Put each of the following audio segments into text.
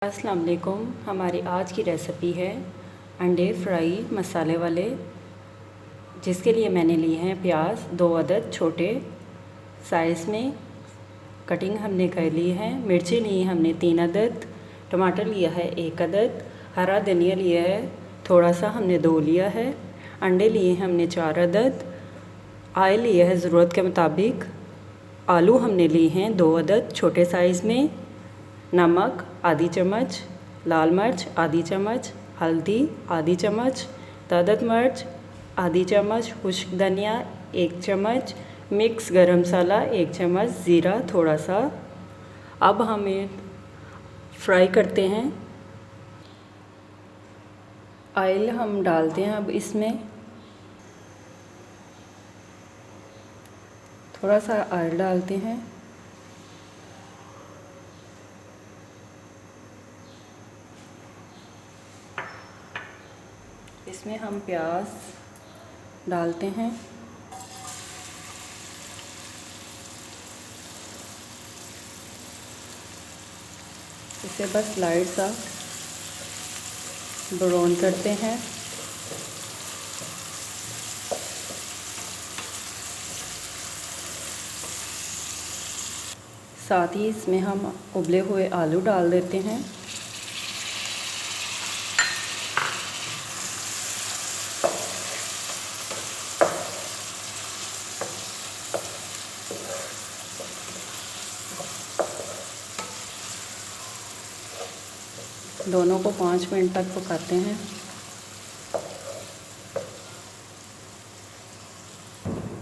अस्सलाम वालेकुम। हमारी आज की रेसिपी है अंडे फ्राई मसाले वाले, जिसके लिए मैंने लिए हैं प्याज 2 अदद छोटे साइज़ में, कटिंग हमने कर ली है। मिर्ची ली हमने 3 अदद, टमाटर लिया है 1 अदद, हरा धनिया लिया है थोड़ा सा, हमने 2 लिया है। अंडे लिए हमने 4 अदद, ऑयल लिया है ज़रूरत के मुताबिक। आलू हमने लिए हैं 2 अदद छोटे साइज़ में। नमक आधी चम्मच, लाल मिर्च आधी चम्मच, हल्दी आधी चम्मच, तदत मिर्च आधी चम्मच, खुश्क धनिया 1 चम्मच, मिक्स गरम मसाला 1 चम्मच, ज़ीरा थोड़ा सा। अब हमें फ्राई करते हैं। ऑयल हम डालते हैं। अब इसमें थोड़ा सा ऑयल डालते हैं। इसमें हम प्याज डालते हैं। इसे बस लाइट सा ब्राउन करते हैं। साथ ही इसमें हम उबले हुए आलू डाल देते हैं। दोनों को 5 मिनट तक पकाते हैं।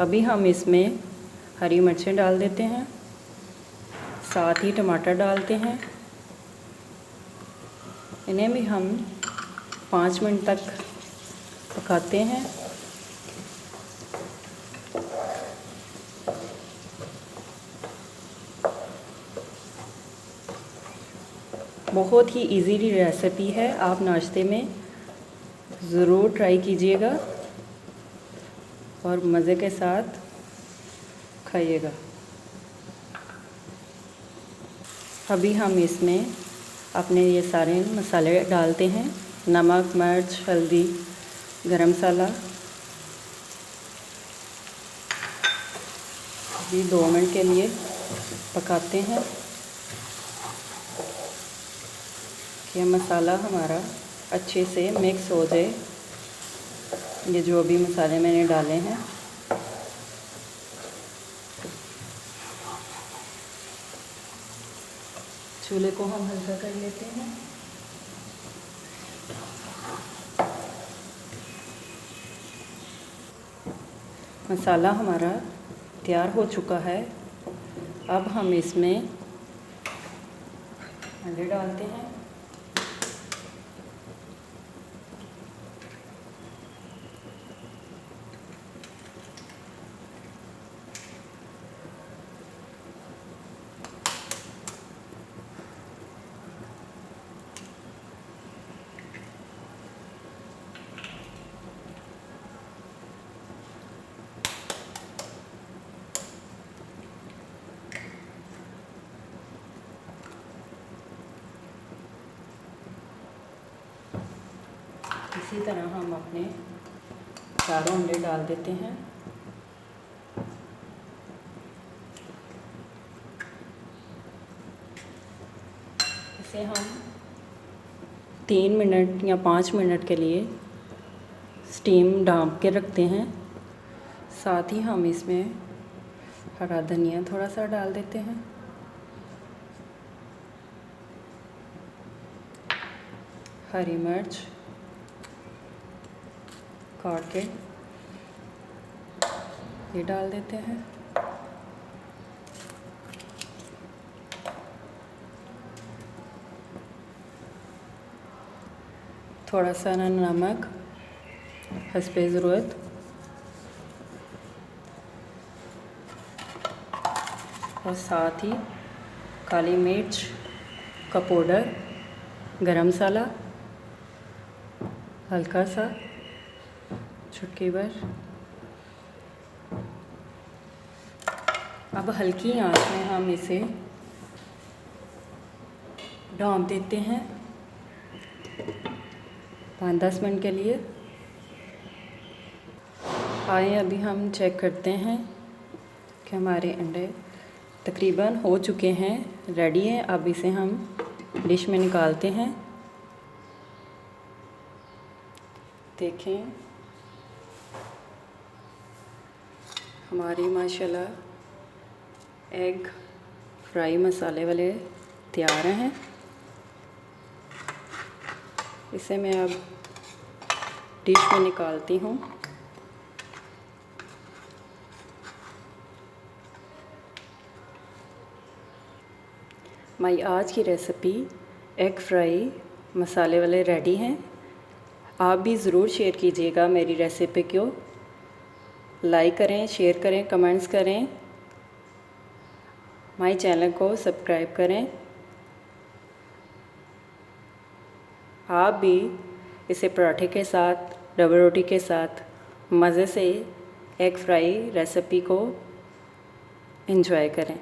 अभी हम इसमें हरी मिर्चें डाल देते हैं, साथ ही टमाटर डालते हैं। इन्हें भी हम 5 मिनट तक पकाते हैं। बहुत ही इजी रेसिपी है, आप नाश्ते में ज़रूर ट्राई कीजिएगा और मज़े के साथ खाइएगा। अभी हम इसमें अपने ये सारे मसाले डालते हैं। नमक, मिर्च, हल्दी, गरम मसाला। अभी 2 मिनट के लिए पकाते हैं कि मसाला हमारा अच्छे से मिक्स हो जाए। ये जो भी मसाले मैंने डाले हैं, चूल्हे को हम हल्का कर लेते हैं। मसाला हमारा तैयार हो चुका है। अब हम इसमें अंडे डालते हैं। इसी तरह हम अपने चारों अंडे डाल देते हैं। इसे हम 3 मिनट या 5 मिनट के लिए स्टीम ढाँप के रखते हैं। साथ ही हम इसमें हरा धनिया थोड़ा सा डाल देते हैं। हरी मिर्च काट के ये डाल देते हैं। थोड़ा सा नमक हस्बे ज़रूरत, और साथ ही काली मिर्च का पाउडर, गरम मसाला हल्का सा, चुटकी भर। अब हल्की आंच में हम इसे ढाँप देते हैं 5-10 मिनट के लिए। आइए अभी हम चेक करते हैं कि हमारे अंडे तकरीबन हो चुके हैं, रेडी हैं। अब इसे हम डिश में निकालते हैं। देखें हमारी माशाल्लाह एग फ्राई मसाले वाले तैयार हैं। इसे मैं अब डिश में निकालती हूँ। हमारी आज की रेसिपी एग फ्राई मसाले वाले रेडी हैं। आप भी ज़रूर शेयर कीजिएगा मेरी रेसिपी को। लाइक करें, शेयर करें, कमेंट्स करें, हमारे चैनल को सब्सक्राइब करें। आप भी इसे पराठे के साथ, डबल रोटी के साथ मज़े से एग फ्राई रेसिपी को एंजॉय करें।